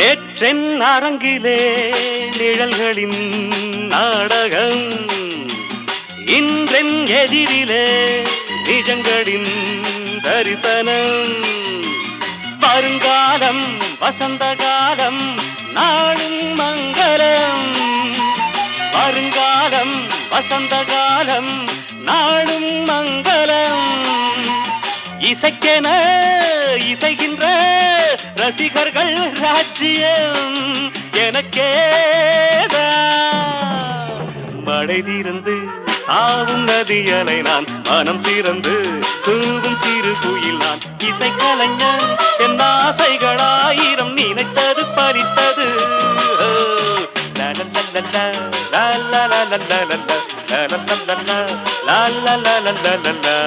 நேற்றென் அரங்கிலே நிழல்களின் நாடகம், இன்றென் எதிரிலே நிஜங்களின் தரிசனம். வருங்காலம் வசந்த காலம் நாளும் மங்களம், வருங்காலம் வசந்த காலம் நாளும் மங்களம். இசைக்கென இசைகின்ற ரசிகர்கள் ராஜ்யம் எனக்கேதான். மழை தீர்ந்து ஆவும் நதியலை நான், மனம் திறந்து தூவும் சிறு குயில் நான். இசை கலைஞன் என் ஆசைகளாயிரம் நினைத்தது பறித்தது. லா லா லா லா லா லா லா லா லா லா லா லா லா லா லா லா.